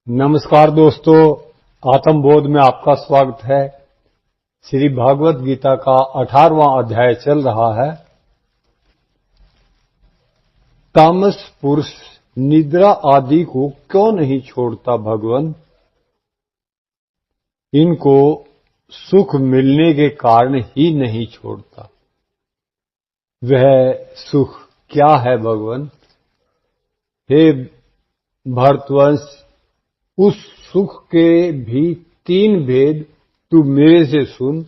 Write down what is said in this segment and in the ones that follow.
नमस्कार दोस्तों, आत्मबोध में आपका स्वागत है। श्री भागवत गीता का 18वां अध्याय चल रहा है। तामस पुरुष निद्रा आदि को क्यों नहीं छोड़ता भगवान? इनको सुख मिलने के कारण ही नहीं छोड़ता। वह सुख क्या है भगवान? हे भरतवंश, उस सुख के भी 3 भेद तू मेरे से सुन।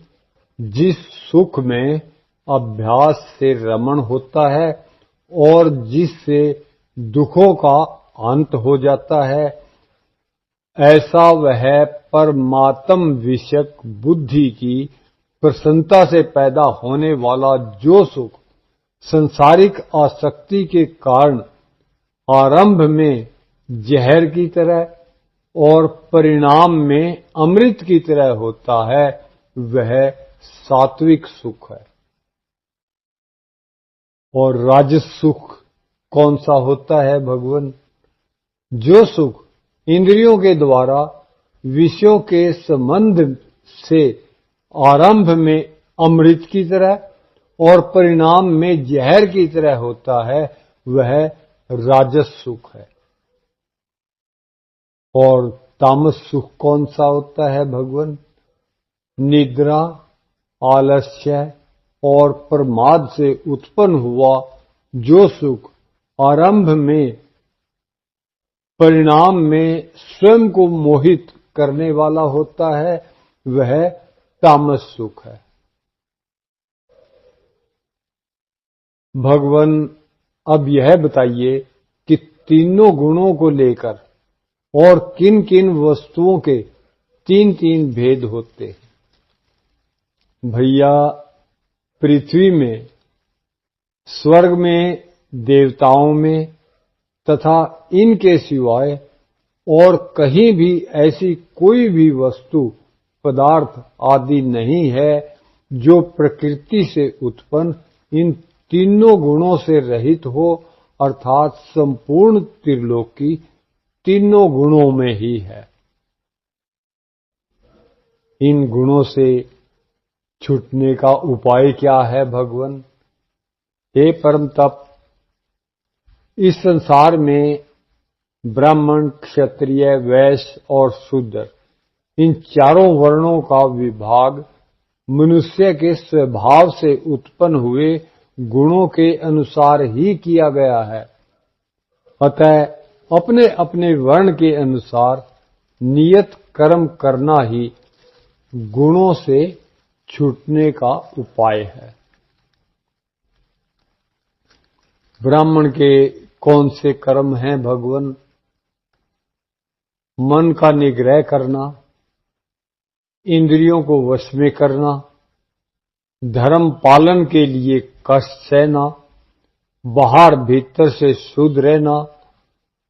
जिस सुख में अभ्यास से रमण होता है और जिससे दुखों का अंत हो जाता है, ऐसा वह परमात्म विषयक बुद्धि की प्रसन्नता से पैदा होने वाला जो सुख संसारिक आसक्ति के कारण आरंभ में जहर की तरह और परिणाम में अमृत की तरह होता है, वह सात्विक सुख है। और राजस सुख कौन सा होता है भगवान? जो सुख इंद्रियों के द्वारा विषयों के संबंध से आरंभ में अमृत की तरह और परिणाम में जहर की तरह होता है, वह राजस सुख है। और तामस सुख कौन सा होता है भगवान? निद्रा, आलस्य और प्रमाद से उत्पन्न हुआ जो सुख आरंभ में परिणाम में स्वयं को मोहित करने वाला होता है, वह तामस सुख है। भगवान अब यह बताइए कि तीनों गुणों को लेकर और किन किन वस्तुओं के 3-3 भेद होते हैं। भैया, पृथ्वी में, स्वर्ग में, देवताओं में तथा इनके सिवाय और कहीं भी ऐसी कोई भी वस्तु, पदार्थ आदि नहीं है जो प्रकृति से उत्पन्न इन तीनों गुणों से रहित हो, अर्थात संपूर्ण त्रिलोकी तीनों गुणों में ही है। इन गुणों से छूटने का उपाय क्या है भगवान? हे परम तप, इस संसार में ब्राह्मण, क्षत्रिय, वैश्य और शूद्र, इन चारों वर्णों का विभाग मनुष्य के स्वभाव से उत्पन्न हुए गुणों के अनुसार ही किया गया है। अतः अपने अपने वर्ण के अनुसार नियत कर्म करना ही गुणों से छूटने का उपाय है। ब्राह्मण के कौन से कर्म हैं भगवान? मन का निग्रह करना, इंद्रियों को वश में करना, धर्म पालन के लिए कष्ट सहना, बाहर भीतर से शुद्ध रहना,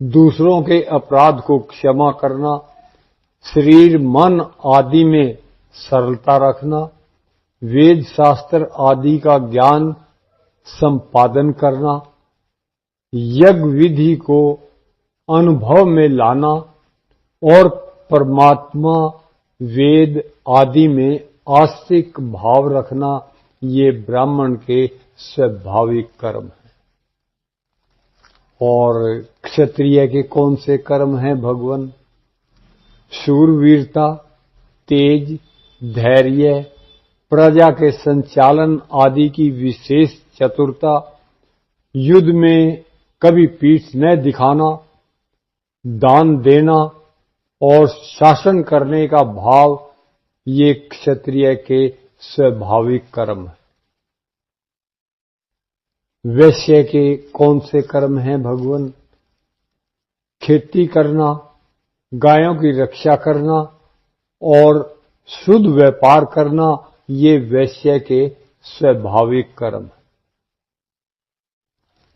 दूसरों के अपराध को क्षमा करना, शरीर मन आदि में सरलता रखना, वेद शास्त्र आदि का ज्ञान संपादन करना, यज्ञ विधि को अनुभव में लाना और परमात्मा वेद आदि में आस्तिक भाव रखना, ये ब्राह्मण के स्वाभाविक कर्म हैं। और क्षत्रिय के कौन से कर्म हैं भगवान? शूरवीरता, तेज, धैर्य, प्रजा के संचालन आदि की विशेष चतुरता, युद्ध में कभी पीठ न दिखाना, दान देना और शासन करने का भाव, ये क्षत्रिय के स्वाभाविक कर्म हैं। वैश्य के कौन से कर्म हैं भगवान? खेती करना, गायों की रक्षा करना और शुद्ध व्यापार करना, ये वैश्य के स्वाभाविक कर्म हैं।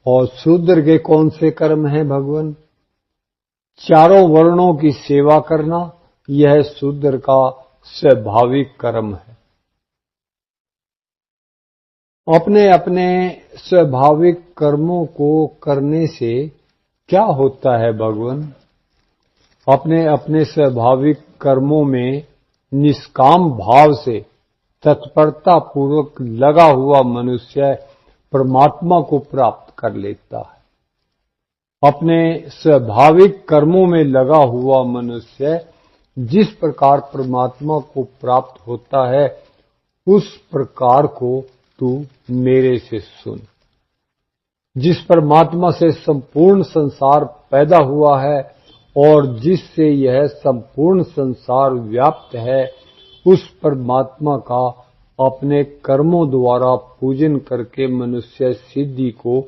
और शूद्र के कौन से कर्म हैं भगवान? चारों वर्णों की सेवा करना, यह शूद्र का स्वाभाविक कर्म है। अपने अपने स्वाभाविक कर्मों को करने से क्या होता है भगवान? अपने अपने स्वाभाविक कर्मों में निष्काम भाव से तत्परता पूर्वक लगा हुआ मनुष्य परमात्मा को प्राप्त कर लेता है। अपने स्वाभाविक कर्मों में लगा हुआ मनुष्य जिस प्रकार परमात्मा को प्राप्त होता है, उस प्रकार को तू मेरे से सुन। जिस परमात्मा से संपूर्ण संसार पैदा हुआ है और जिससे यह संपूर्ण संसार व्याप्त है, उस परमात्मा का अपने कर्मों द्वारा पूजन करके मनुष्य सिद्धि को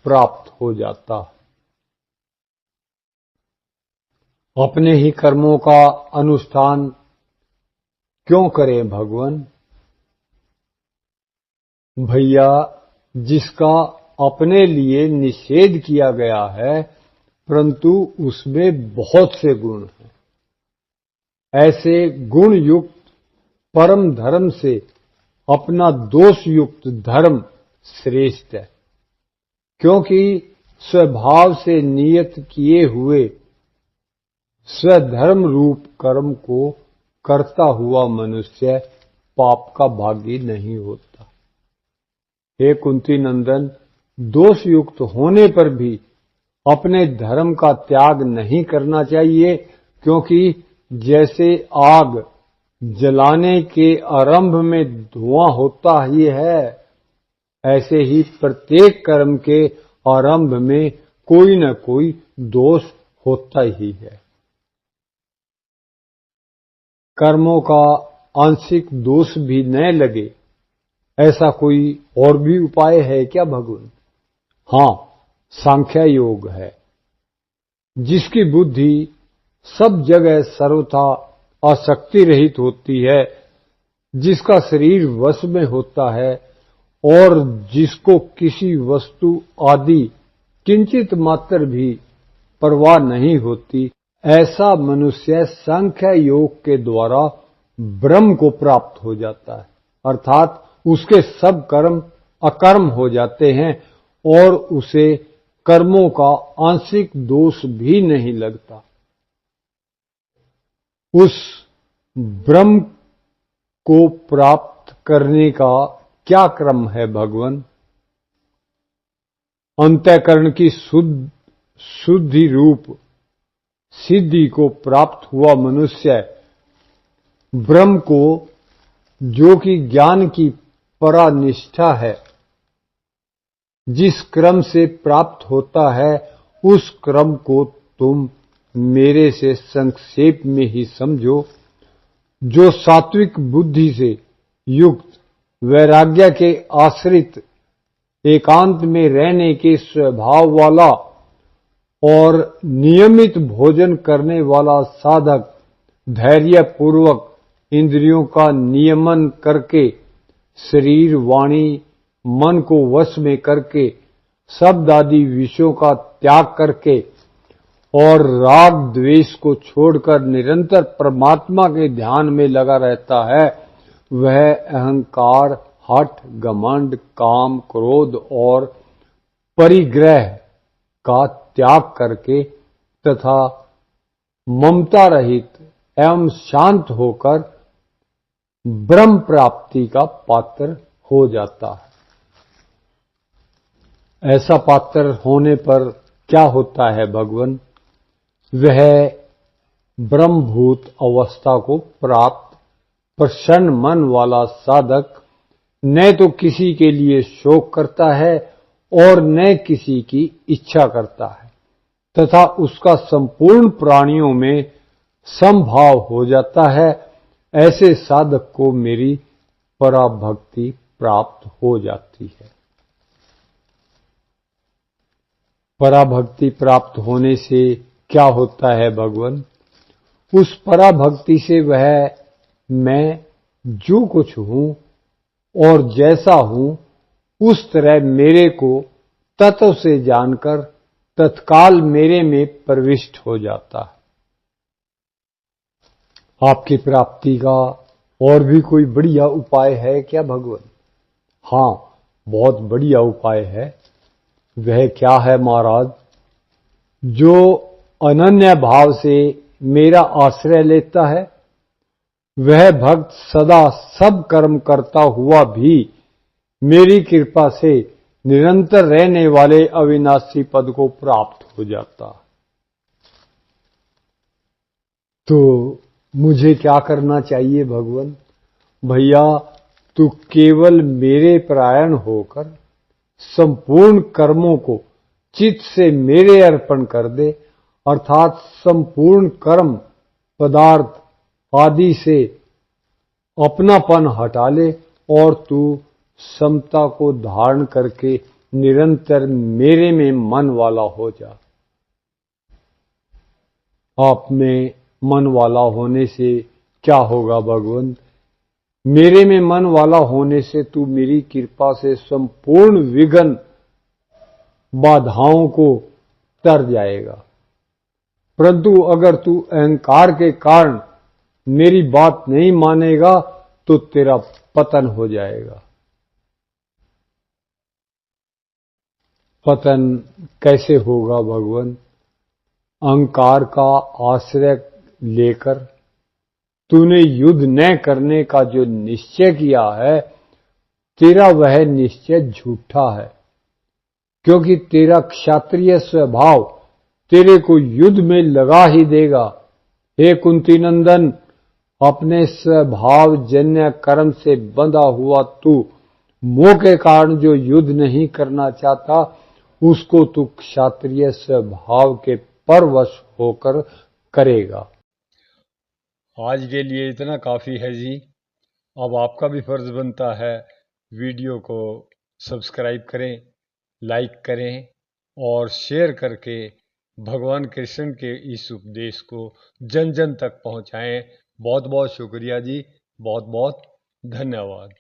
प्राप्त हो जाता है। अपने ही कर्मों का अनुष्ठान क्यों करें भगवान? भैया, जिसका अपने लिए निषेध किया गया है, परंतु उसमें बहुत से गुण हैं। ऐसे गुण युक्त परम धर्म से अपना दोष युक्त धर्म श्रेष्ठ है, क्योंकि स्वभाव से नियत किए हुए स्वधर्म रूप कर्म को करता हुआ मनुष्य पाप का भागी नहीं होता। हे कुंती नंदन, दोष युक्त होने पर भी अपने धर्म का त्याग नहीं करना चाहिए, क्योंकि जैसे आग जलाने के आरंभ में धुआं होता ही है, ऐसे ही प्रत्येक कर्म के आरंभ में कोई न कोई दोष होता ही है। कर्मों का आंशिक दोष भी न लगे, ऐसा कोई और भी उपाय है क्या भगवान? हाँ, सांख्य योग है, जिसकी बुद्धि सब जगह सर्वथा आसक्ति रहित होती है, जिसका शरीर वश में होता है और जिसको किसी वस्तु आदि किंचित मात्र भी परवाह नहीं होती, ऐसा मनुष्य सांख्य योग के द्वारा ब्रह्म को प्राप्त हो जाता है। अर्थात उसके सब कर्म अकर्म हो जाते हैं और उसे कर्मों का आंशिक दोष भी नहीं लगता। उस ब्रह्म को प्राप्त करने का क्या क्रम है भगवान? अंतःकरण की शुद्धि रूप सिद्धि को प्राप्त हुआ मनुष्य ब्रह्म को, जो कि ज्ञान की परानिष्ठा है, जिस क्रम से प्राप्त होता है, उस क्रम को तुम मेरे से संक्षेप में ही समझो। जो सात्विक बुद्धि से युक्त, वैराग्य के आश्रित, एकांत में रहने के स्वभाव वाला और नियमित भोजन करने वाला साधक धैर्य पूर्वक इंद्रियों का नियमन करके, शरीर वाणी मन को वश में करके, शब्द आदि विषयों का त्याग करके और राग द्वेष को छोड़कर निरंतर परमात्मा के ध्यान में लगा रहता है, वह अहंकार, हठ, घमंड, काम, क्रोध और परिग्रह का त्याग करके तथा ममता रहित एवं शांत होकर ब्रह्म प्राप्ति का पात्र हो जाता है। ऐसा पात्र होने पर क्या होता है भगवान? वह ब्रह्मभूत अवस्था को प्राप्त प्रसन्न मन वाला साधक न तो किसी के लिए शोक करता है और न किसी की इच्छा करता है, तथा उसका संपूर्ण प्राणियों में समभाव हो जाता है। ऐसे साधक को मेरी पराभक्ति प्राप्त हो जाती है। पराभक्ति प्राप्त होने से क्या होता है भगवान? उस पराभक्ति से वह मैं जो कुछ हूं और जैसा हूं, उस तरह मेरे को तत्व से जानकर तत्काल मेरे में प्रविष्ट हो जाता है। आपकी प्राप्ति का और भी कोई बढ़िया उपाय है क्या भगवान? हाँ, बहुत बढ़िया उपाय है। वह क्या है महाराज? जो अनन्य भाव से मेरा आश्रय लेता है, वह भक्त सदा सब कर्म करता हुआ भी मेरी कृपा से निरंतर रहने वाले अविनाशी पद को प्राप्त हो जाता। तो मुझे क्या करना चाहिए भगवान? भैया, तू केवल मेरे परायण होकर संपूर्ण कर्मों को चित्त से मेरे अर्पण कर दे, अर्थात संपूर्ण कर्म पदार्थ आदि से अपनापन हटा ले और तू समता को धारण करके निरंतर मेरे में मन वाला हो जा। आप में मन वाला होने से क्या होगा भगवान? मेरे में मन वाला होने से तू मेरी कृपा से संपूर्ण विघ्न बाधाओं को तर जाएगा। परंतु अगर तू अहंकार के कारण मेरी बात नहीं मानेगा तो तेरा पतन हो जाएगा। पतन कैसे होगा भगवान? अहंकार का आश्रय लेकर तूने युद्ध न करने का जो निश्चय किया है, तेरा वह निश्चय झूठा है, क्योंकि तेरा क्षत्रिय स्वभाव तेरे को युद्ध में लगा ही देगा। हे कुंती नंदन, अपने स्वभाव जन्य कर्म से बंधा हुआ तू मोह के कारण जो युद्ध नहीं करना चाहता, उसको तू क्षत्रिय स्वभाव के परवश होकर करेगा। आज के लिए इतना काफी है जी। अब आपका भी फर्ज बनता है वीडियो को सब्सक्राइब करें, लाइक करें और शेयर करके भगवान कृष्ण के इस उपदेश को जन जन तक पहुंचाएं। बहुत बहुत शुक्रिया जी, बहुत बहुत धन्यवाद।